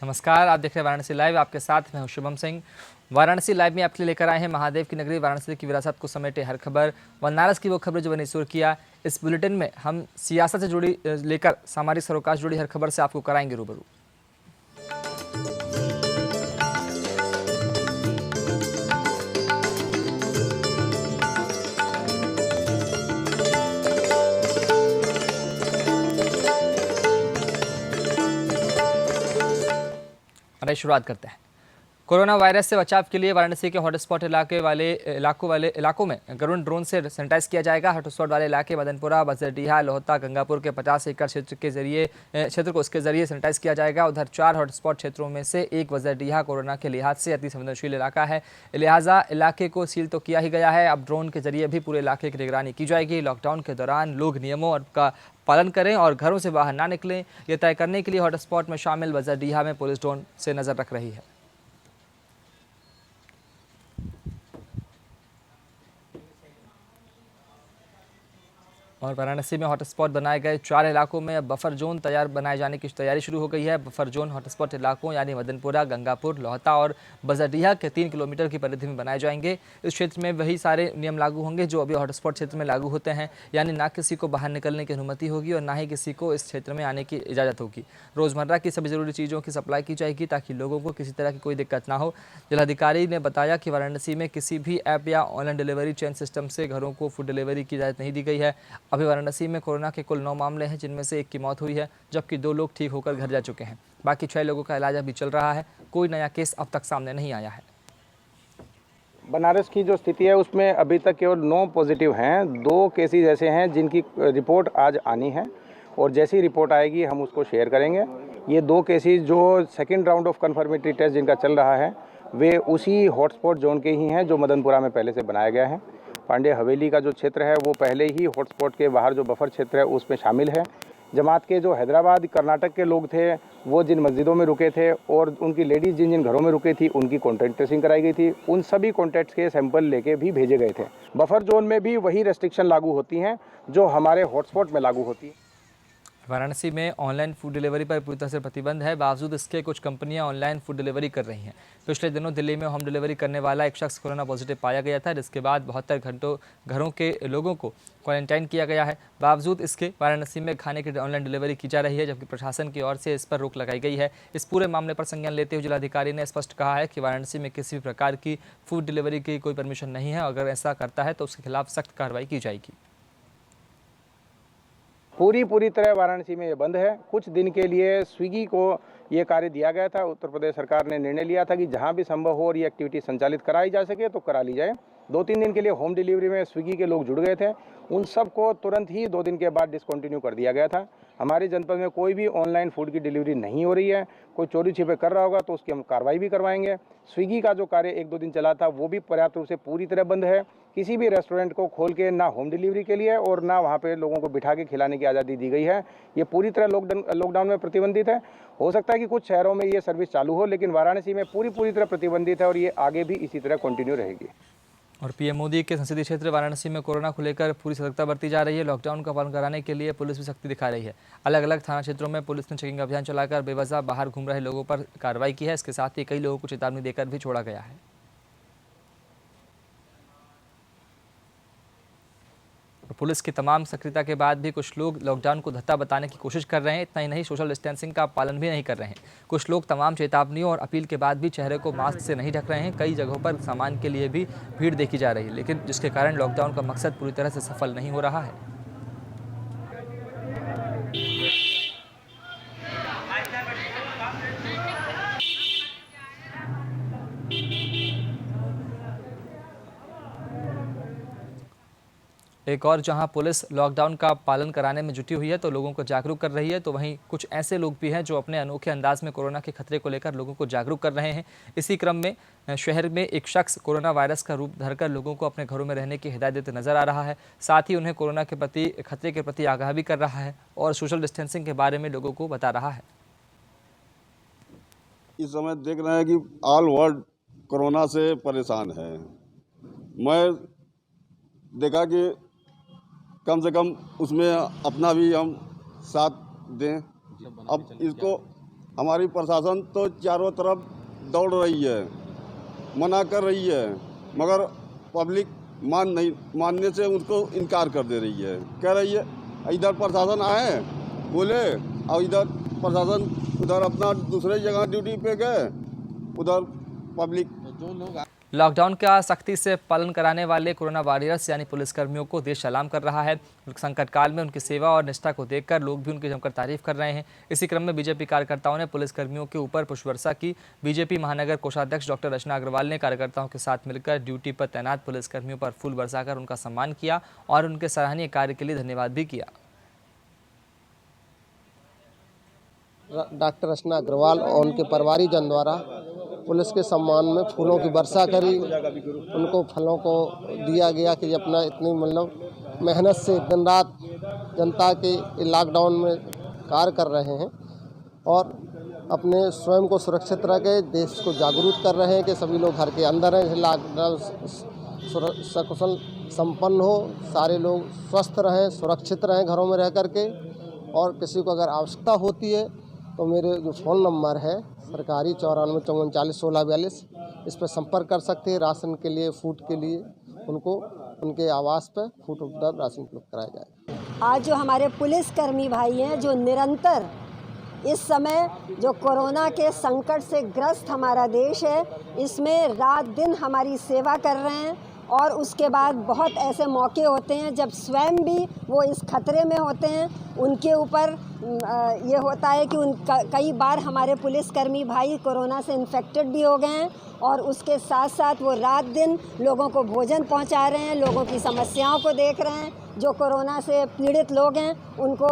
नमस्कार, आप देख रहे हैं वाराणसी लाइव। आपके साथ मैं हूं शुभम सिंह। वाराणसी लाइव में आपके लिए लेकर आए हैं महादेव की नगरी वाराणसी की विरासत को समेटे हर खबर, बनारस की वो खबर जो बनी सुर्खियां। इस बुलेटिन में हम सियासत से जुड़ी लेकर सामाजिक सरोकार से जुड़ी हर खबर से आपको कराएंगे रूबरू। शुरुआत करते हैं। कोरोना वायरस से बचाव के लिए वाराणसी के हॉटस्पॉट इलाकों में गरुड़ ड्रोन से सैनिटाइज किया जाएगा। हॉटस्पॉट वाले इलाके मदनपुरा, बजरडीहा, लोहता, गंगापुर के 50 एकड़ क्षेत्र को इसके जरिए सैनिटाइज किया जाएगा। उधर 4 हॉटस्पॉट क्षेत्रों में से एक बजरडीहा कोरोना के लिहाज से अति संवेदनशील इलाका है, लिहाजा इलाके को सील तो किया ही गया है। अब ड्रोन के जरिए भी पूरे इलाके की निगरानी की जाएगी। लॉकडाउन के दौरान लोग नियमों का पालन करें और घरों से बाहर ना निकलें, यह तय करने के लिए हॉटस्पॉट में शामिल बजरडीहा में पुलिस ड्रोन से नजर रख रही है। और वाराणसी में हॉटस्पॉट बनाए गए 4 इलाकों में अब बफर जोन बनाए जाने की तैयारी शुरू हो गई है। बफर जोन हॉटस्पॉट इलाकों यानी मदनपुरा, गंगापुर, लोहता और बजरडीहा के 3 किलोमीटर की परिधि में बनाए जाएंगे। इस क्षेत्र में वही सारे नियम लागू होंगे जो अभी हॉटस्पॉट क्षेत्र में लागू होते हैं, यानी ना किसी को बाहर निकलने की अनुमति होगी और ना ही किसी को इस क्षेत्र में आने की इजाज़त होगी। रोज़मर्रा की सभी ज़रूरी चीज़ों की सप्लाई की जाएगी ताकि लोगों को किसी तरह की कोई दिक्कत ना हो। जिलाधिकारी ने बताया कि वाराणसी में किसी भी ऐप या ऑनलाइन डिलीवरी चेन सिस्टम से घरों को फूड डिलीवरी की इजाज़त नहीं दी गई है। अभी वाराणसी में कोरोना के कुल 9 मामले हैं, जिनमें से 1 की मौत हुई है, जबकि 2 लोग ठीक होकर घर जा चुके हैं। बाकी 6 लोगों का इलाज अभी चल रहा है। कोई नया केस अब तक सामने नहीं आया है। बनारस की जो स्थिति है उसमें अभी तक केवल 9 पॉजिटिव हैं। 2 केसेस ऐसे हैं जिनकी रिपोर्ट आज आनी है और जैसी रिपोर्ट आएगी हम उसको शेयर करेंगे। ये 2 केसेस जो second round of confirmatory test जिनका चल रहा है वे उसी हॉटस्पॉट जोन के ही हैं जो मदनपुरा में पहले से बनाया गया है। पांडे हवेली का जो क्षेत्र है वो पहले ही हॉटस्पॉट के बाहर जो बफर क्षेत्र है उसमें शामिल है। जमात के जो हैदराबाद कर्नाटक के लोग थे वो जिन मस्जिदों में रुके थे और उनकी लेडीज़ जिन जिन घरों में रुके थी उनकी कॉन्टैक्ट ट्रेसिंग कराई गई थी। उन सभी कॉन्टैक्ट्स के सैंपल लेके भी भेजे गए थे। बफर जोन में भी वही रेस्ट्रिक्शन लागू होती हैं जो हमारे हॉटस्पॉट में लागू होती है। वाराणसी में ऑनलाइन फूड डिलीवरी पर पूरी तरह से प्रतिबंध है, बावजूद इसके कुछ कंपनियां ऑनलाइन फूड डिलीवरी कर रही हैं। पिछले दिनों दिल्ली में होम डिलीवरी करने वाला एक शख्स कोरोना पॉजिटिव पाया गया था, जिसके बाद 72 घंटों घरों के लोगों को क्वारंटाइन किया गया है। बावजूद इसके वाराणसी में खाने की ऑनलाइन डिलीवरी की जा रही है, जबकि प्रशासन की ओर से इस पर रोक लगाई गई है। इस पूरे मामले पर संज्ञान लेते हुए जिलाधिकारी ने स्पष्ट कहा है कि वाराणसी में किसी भी प्रकार की फूड डिलीवरी की कोई परमिशन नहीं है। अगर ऐसा करता है तो उसके खिलाफ सख्त कार्रवाई की जाएगी। पूरी तरह वाराणसी में ये बंद है। कुछ दिन के लिए स्विगी को ये कार्य दिया गया था। उत्तर प्रदेश सरकार ने निर्णय लिया था कि जहां भी संभव हो और ये एक्टिविटी संचालित कराई जा सके तो करा ली जाए। 2-3 दिन के लिए होम डिलीवरी में स्विगी के लोग जुड़ गए थे, उन सबको तुरंत ही 2 दिन के बाद डिसकंटिन्यू कर दिया गया था। हमारे जनपद में कोई भी ऑनलाइन फूड की डिलीवरी नहीं हो रही है। कोई चोरी छिपे कर रहा होगा तो उसकी हम कार्रवाई भी करवाएंगे। स्विगी का जो कार्य 1-2 दिन चला था वो भी पर्याप्त रूप से पूरी तरह बंद है। किसी भी रेस्टोरेंट को खोल के ना होम डिलीवरी के लिए और ना वहाँ पे लोगों को बिठा के खिलाने की आज़ादी दी गई है। ये पूरी तरह लॉकडाउन में प्रतिबंधित है। हो सकता है कि कुछ शहरों में ये सर्विस चालू हो, लेकिन वाराणसी में पूरी तरह प्रतिबंधित है और ये आगे भी इसी तरह कंटिन्यू रहेगी। और पीएम मोदी के संसदीय क्षेत्र वाराणसी में कोरोना को लेकर पूरी सतर्कता बरती जा रही है। लॉकडाउन का पालन कराने के लिए पुलिस भी सख्ती दिखा रही है। अलग अलग थाना क्षेत्रों में पुलिस ने चेकिंग अभियान चलाकर बेवजह बाहर घूम रहे लोगों पर कार्रवाई की है। इसके साथ ही कई लोगों को चेतावनी देकर भी छोड़ा गया है। पुलिस की तमाम सक्रियता के बाद भी कुछ लोग लॉकडाउन को धत्ता बताने की कोशिश कर रहे हैं। इतना ही नहीं, सोशल डिस्टेंसिंग का पालन भी नहीं कर रहे हैं। कुछ लोग तमाम चेतावनियों और अपील के बाद भी चेहरे को मास्क से नहीं ढक रहे हैं। कई जगहों पर सामान के लिए भी भीड़ देखी जा रही है, लेकिन जिसके कारण लॉकडाउन का मकसद पूरी तरह से सफल नहीं हो रहा है। एक और जहां पुलिस लॉकडाउन का पालन कराने में जुटी हुई है तो लोगों को जागरूक कर रही है, तो वहीं कुछ ऐसे लोग भी हैं जो अपने अनोखे अंदाज में कोरोना के खतरे को लेकर लोगों को जागरूक कर रहे हैं। इसी क्रम में शहर में एक शख्स कोरोना वायरस का रूप धरकर लोगों को अपने घरों में रहने की हिदायत देते नजर आ रहा है। साथ ही उन्हें कोरोना के प्रति खतरे के प्रति आगाह भी कर रहा है और सोशल डिस्टेंसिंग के बारे में लोगों को बता रहा है। इस समय देख रहे हैं कि ऑल वर्ल्ड कोरोना से परेशान है। मैं देखा कि कम से कम उसमें अपना भी हम साथ दें। अब इसको हमारी प्रशासन तो चारों तरफ दौड़ रही है, मना कर रही है, मगर पब्लिक मानने से उनको इनकार कर दे रही है। कह रही है इधर प्रशासन आए बोले और इधर प्रशासन उधर अपना दूसरे जगह ड्यूटी पे गए, उधर पब्लिक जो लोग लॉकडाउन का सख्ती से पालन कराने वाले कोरोना वॉरियर्स यानी पुलिसकर्मियों को देश सलाम कर रहा है। संकट काल में उनकी सेवा और निष्ठा को देखकर लोग भी उनकी जमकर तारीफ कर रहे हैं। इसी क्रम में बीजेपी कार्यकर्ताओं ने पुलिसकर्मियों के ऊपर पुष्पवर्षा की। बीजेपी महानगर कोषाध्यक्ष डॉक्टर रचना अग्रवाल ने कार्यकर्ताओं के साथ मिलकर ड्यूटी पर तैनात पुलिसकर्मियों पर फूल बरसाकर उनका सम्मान किया और उनके सराहनीय कार्य के लिए धन्यवाद भी किया। डॉक्टर रचना अग्रवाल और उनके परिवारीजन द्वारा पुलिस के सम्मान में फूलों की वर्षा करी, उनको फलों को दिया गया कि अपना इतनी मतलब मेहनत से दिन रात जनता के लॉकडाउन में कार्य कर रहे हैं और अपने स्वयं को सुरक्षित रखे, देश को जागरूक कर रहे हैं कि सभी लोग घर के अंदर हैं, लॉकडाउन सकुशल संपन्न हो, सारे लोग स्वस्थ रहें, सुरक्षित रहें घरों में रह करके। और किसी को अगर आवश्यकता होती है तो मेरे जो फ़ोन नंबर है सरकारी 94 54 40 16 42, इस पर संपर्क कर सकते हैं। राशन के लिए, फूड के लिए उनको उनके आवास पर फूड उपलब्ध राशन उपलब्ध कराया जाए। आज जो हमारे पुलिसकर्मी भाई हैं जो निरंतर इस समय जो कोरोना के संकट से ग्रस्त हमारा देश है, इसमें रात दिन हमारी सेवा कर रहे हैं और उसके बाद बहुत ऐसे मौके होते हैं जब स्वयं भी वो इस खतरे में होते हैं, उनके ऊपर ये होता है कि कई बार हमारे पुलिसकर्मी भाई कोरोना से इन्फेक्टेड भी हो गए हैं और उसके साथ साथ वो रात दिन लोगों को भोजन पहुंचा रहे हैं, लोगों की समस्याओं को देख रहे हैं। जो कोरोना से पीड़ित लोग हैं उनको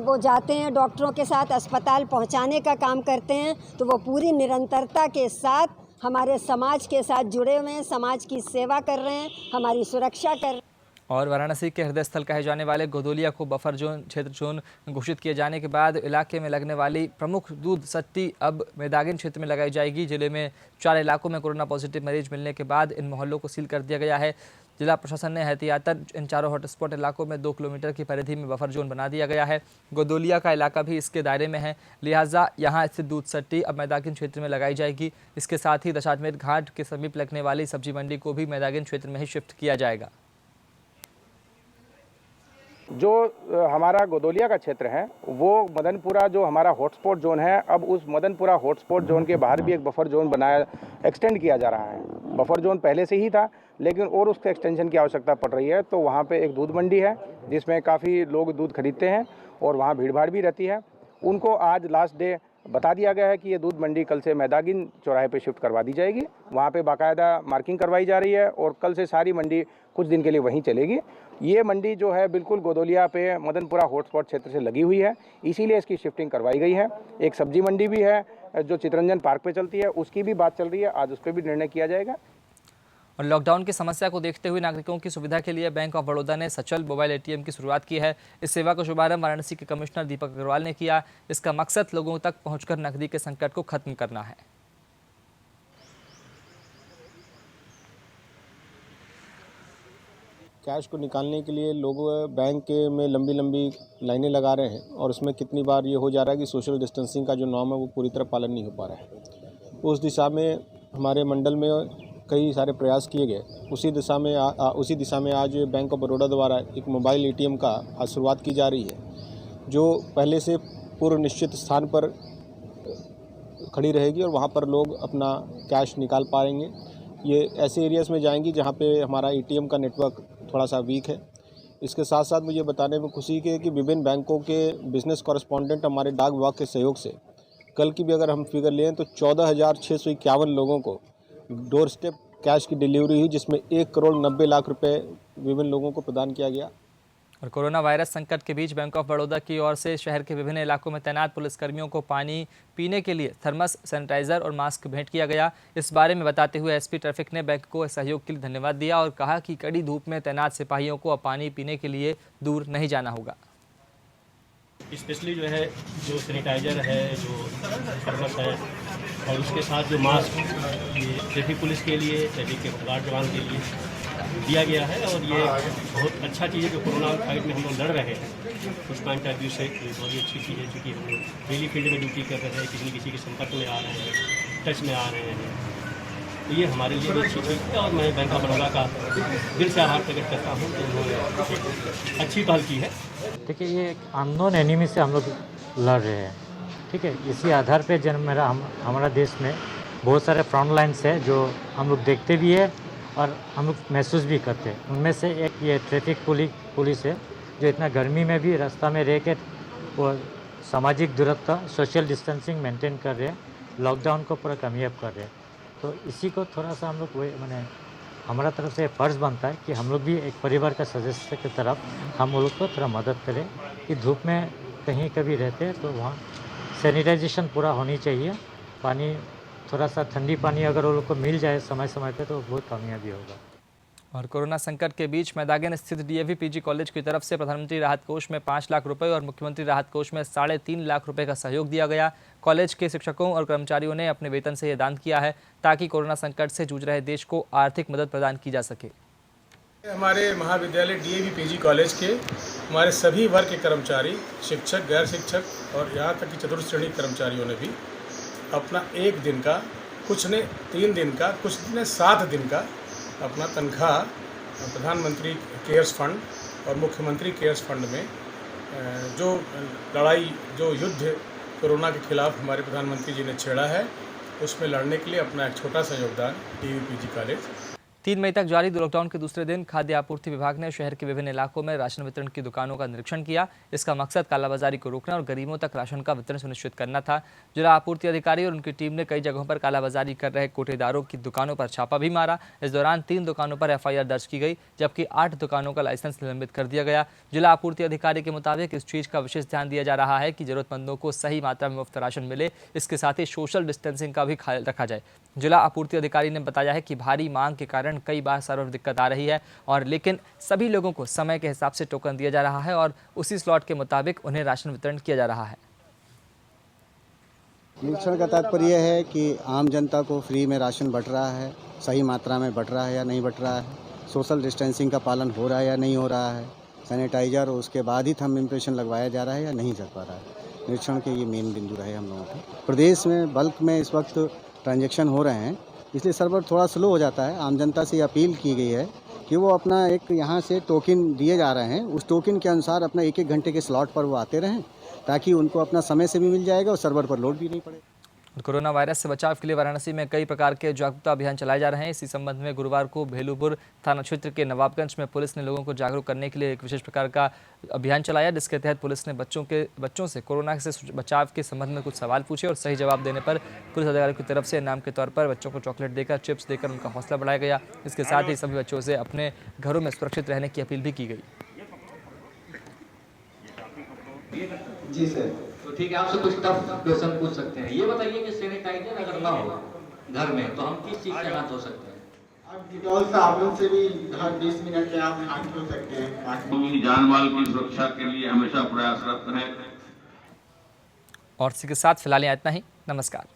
वो जाते हैं डॉक्टरों के साथ अस्पताल पहुंचाने का काम करते हैं, तो वो पूरी निरंतरता के साथ हमारे समाज के साथ जुड़े हुए हैं, समाज की सेवा कर रहे हैं, हमारी सुरक्षा कर रहे हैं। और वाराणसी के हृदय स्थल कहे जाने वाले गोदोलिया को बफर जोन क्षेत्र जोन घोषित किए जाने के बाद इलाके में लगने वाली प्रमुख दूध सट्टी अब मैदागिन क्षेत्र में लगाई जाएगी। जिले में 4 इलाकों में कोरोना पॉजिटिव मरीज मिलने के बाद इन मोहल्लों को सील कर दिया गया है। जिला प्रशासन ने एहतियातन इन चारों हॉटस्पॉट इलाकों में 2 किलोमीटर की परिधि में बफर जोन बना दिया गया है। गोदोलिया का इलाका भी इसके दायरे में है, लिहाजा यहाँ स्थित दूध सट्टी अब मैदागिन क्षेत्र में लगाई जाएगी। इसके साथ ही दशाश्वमेध घाट के समीप लगने वाली सब्जी मंडी को भी मैदागिन क्षेत्र में ही शिफ्ट किया जाएगा। जो हमारा गोदोलिया का क्षेत्र है वो मदनपुरा जो हमारा हॉटस्पॉट जोन है, अब उस मदनपुरा हॉटस्पॉट जोन के बाहर भी एक बफर जोन एक्सटेंड किया जा रहा है। बफर जोन पहले से ही था लेकिन और उसके एक्सटेंशन की आवश्यकता पड़ रही है। तो वहाँ पे एक दूध मंडी है जिसमें काफ़ी लोग दूध खरीदते हैं और वहाँ भीड़ भाड़ भी रहती है। उनको आज लास्ट डे बता दिया गया है कि ये दूध मंडी कल से मैदागिन चौराहे पे शिफ्ट करवा दी जाएगी। वहाँ पे बाकायदा मार्किंग करवाई जा रही है और कल से सारी मंडी कुछ दिन के लिए वहीं चलेगी। ये मंडी जो है बिल्कुल गोदोलिया पे मदनपुरा हॉटस्पॉट क्षेत्र से लगी हुई है, इसीलिए इसकी शिफ्टिंग करवाई गई है। एक सब्जी मंडी भी है जो चितरंजन पार्क पे चलती है, उसकी भी बात चल रही है, आज उस पर भी निर्णय किया जाएगा। और लॉकडाउन की समस्या को देखते हुए नागरिकों की सुविधा के लिए बैंक ऑफ बड़ौदा ने सचल मोबाइल एटीएम की शुरुआत की है। इस सेवा का शुभारंभ वाराणसी के कमिश्नर दीपक अग्रवाल ने किया। इसका मकसद लोगों तक पहुंचकर नकदी के संकट को खत्म करना है। कैश को निकालने के लिए लोग बैंक में लंबी लंबी लाइनें लगा रहे हैं और उसमें कितनी बार ये हो जा रहा है कि सोशल डिस्टेंसिंग का जो नॉर्म है वो पूरी तरह पालन नहीं हो पा रहा है। उस दिशा में हमारे मंडल में कई सारे प्रयास किए गए। उसी दिशा में आज बैंक ऑफ बड़ौदा द्वारा एक मोबाइल एटीएम का आज शुरुआत की जा रही है, जो पहले से पूर्व निश्चित स्थान पर खड़ी रहेगी और वहाँ पर लोग अपना कैश निकाल पाएंगे। ये ऐसे एरियाज़ में जाएंगी जहाँ पे हमारा एटीएम का नेटवर्क थोड़ा सा वीक है। इसके साथ साथ मुझे बताने में खुशी है कि विभिन्न बैंकों के बिजनेस कॉरेस्पॉन्डेंट हमारे डाक विभाग के सहयोग से कल की भी अगर हम फिगर लें तो 14,651 लोगों को डोर स्टेप कैश की डिलीवरी हुई, जिसमें 1,90,00,000 रुपए विभिन्न लोगों को प्रदान किया गया। और कोरोना वायरस संकट के बीच बैंक ऑफ बड़ौदा की ओर से शहर के विभिन्न इलाकों में तैनात पुलिसकर्मियों को पानी पीने के लिए थर्मस, सैनिटाइजर और मास्क भेंट किया गया। इस बारे में बताते हुए एसपी ट्रैफिक ने बैंक को सहयोग के लिए धन्यवाद दिया और कहा कि कड़ी धूप में तैनात सिपाहियों को अब पानी पीने के लिए दूर नहीं जाना होगा। स्पेशली जो है जो सैनिटाइजर है, जो थर्मस है और उसके साथ जो मास्क, ये ट्रैफिक पुलिस के लिए, ट्रैफिक के गार्ड जवान के लिए दिया गया है और ये बहुत अच्छा चीज़ है जो कोरोना फाइट में हम लोग लड़ रहे हैं। उस पॉइंट ऑफ व्यू से बहुत ही अच्छी चीज़ है, चूँकि हम लोग डेली फील्ड में ड्यूटी कर रहे हैं, किसी न किसी के संपर्क में आ रहे हैं, टच में आ रहे हैं, तो ये हमारे लिए भी अच्छी चीज़ है। और मैं बैंक ऑफ बड़ौदा का दिल से आभार प्रकट करता हूँ कि उन्होंने एक अच्छी पहल की है। देखिए, ये एक अननोन एनिमी से हम लोग लड़ रहे हैं, ठीक है। इसी आधार पे हमारा देश में बहुत सारे फ्रंट लाइन्स है जो हम लोग देखते भी है और हम लोग महसूस भी करते हैं। उनमें से एक ये ट्रैफिक पुलिस है जो इतना गर्मी में भी रास्ता में रह के वो सामाजिक दूरत्व, सोशल डिस्टेंसिंग मेंटेन कर रहे हैं, लॉकडाउन को पूरा कामयाब कर रहे हैं। तो इसी को थोड़ा सा हम लोग मैंने हमारा तरफ से फ़र्ज़ बनता है कि हम लोग भी एक परिवार का सदस्य की तरफ हम वो लोग को थोड़ा मदद करें कि धूप में कहीं कभी रहते हैं तो वहाँ सैनिटाइजेशन पूरा होनी चाहिए। पानी थोड़ा सा ठंडी पानी अगर वो लोग को मिल जाए समय समय पे तो बहुत कामयाबी होगा। और कोरोना संकट के बीच मैदागन स्थित डीएवी पीजी कॉलेज की तरफ से प्रधानमंत्री राहत कोष में 5 लाख रुपए और मुख्यमंत्री राहत कोष में 3.5 लाख रुपए का सहयोग दिया गया। कॉलेज के शिक्षकों और कर्मचारियों ने अपने वेतन से यह दान किया है ताकि कोरोना संकट से जूझ रहे देश को आर्थिक मदद प्रदान की जा सके। हमारे महाविद्यालय डीएवी पीजी कॉलेज के हमारे सभी वर्ग के कर्मचारी, शिक्षक, गैर शिक्षक और यहाँ तक कि चतुर्थ श्रेणी कर्मचारियों ने भी अपना 1 दिन का, कुछ ने 3 दिन का, कुछ ने 7 दिन का अपना तनख्वाह प्रधानमंत्री केयर्स फंड और मुख्यमंत्री केयर्स फंड में जो लड़ाई, जो युद्ध कोरोना के खिलाफ हमारे प्रधानमंत्री जी ने छेड़ा है, उसमें लड़ने के लिए अपना एक छोटा सा योगदान डीएवी पीजी कॉलेज। 3 मई तक जारी लॉकडाउन के दूसरे दिन खाद्य आपूर्ति विभाग ने शहर के विभिन्न इलाकों में राशन वितरण की दुकानों का निरीक्षण किया। इसका मकसद कालाबाजारी को रोकना और गरीबों तक राशन का वितरण सुनिश्चित करना था। जिला आपूर्ति अधिकारी और उनकी टीम ने कई जगहों पर कालाबाजारी कर रहे कोटेदारों की दुकानों पर छापा भी मारा। इस दौरान 3 दुकानों पर एफआईआर दर्ज की गई, जबकि 8 दुकानों का लाइसेंस निलंबित कर दिया गया। जिला आपूर्ति अधिकारी के मुताबिक इस चीज का विशेष ध्यान दिया जा रहा है कि जरूरतमंदों को सही मात्रा में मुफ्त राशन मिले। इसके साथ ही सोशल डिस्टेंसिंग का भी ख्याल रखा जाए। जिला आपूर्ति अधिकारी ने बताया है कि भारी मांग के कारण कई बार सर्वर दिक्कत आ रही है और लेकिन सभी लोगों को समय के हिसाब से टोकन दिया जा रहा है और उसी स्लॉट के मुताबिक उन्हें राशन वितरण किया जा रहा है। निरीक्षण का तात्पर्य है कि आम जनता को फ्री में राशन बंट रहा है, सही मात्रा में बंट रहा है या नहीं बंट रहा है, सोशल डिस्टेंसिंग का पालन हो रहा है या नहीं हो रहा है, सैनिटाइजर और उसके बाद ही थंब इम्प्रेशन लगवाया जा रहा है या नहीं लग पा रहा है। निरीक्षण के ये मेन बिंदु रहे हम लोगों के। प्रदेश में बल्क में इस वक्त ट्रांजैक्शन हो रहे हैं, इसलिए सर्वर थोड़ा स्लो हो जाता है। आम जनता से अपील की गई है कि वो अपना एक यहाँ से टोकन दिए जा रहे हैं, उस टोकन के अनुसार अपना 1-1 घंटे के स्लॉट पर वो आते रहें ताकि उनको अपना समय से भी मिल जाएगा और सर्वर पर लोड भी नहीं पड़ेगा। कोरोना वायरस से बचाव के लिए वाराणसी में कई प्रकार के जागरूकता अभियान चलाए जा रहे हैं। इसी संबंध में गुरुवार को भेलूपुर थाना क्षेत्र के नवाबगंज में पुलिस ने लोगों को जागरूक करने के लिए एक विशेष प्रकार का अभियान चलाया, जिसके तहत पुलिस ने बच्चों से कोरोना से बचाव के संबंध में कुछ सवाल पूछे और सही जवाब देने पर पुलिस अधिकारियों की तरफ से इनाम के तौर पर बच्चों को चॉकलेट देकर, चिप्स देकर उनका हौसला बढ़ाया गया। इसके साथ ही सभी बच्चों से अपने घरों में सुरक्षित रहने की अपील भी की गई। जी सर, तो ठीक है, आपसे कुछ टफ क्वेश्चन पूछ सकते हैं। ये बताइए कि सैनिटाइजर अगर ना हो घर में तो हम किस चीज़ से हाथ धो सकते हैं? अब डिटॉल साबुन से भी हर 20 मिनट में आप हाथ धो सकते हैं। जान माल की सुरक्षा के लिए हमेशा प्रयासरत रहें। और इसी के साथ फिलहाल इतना ही। नमस्कार।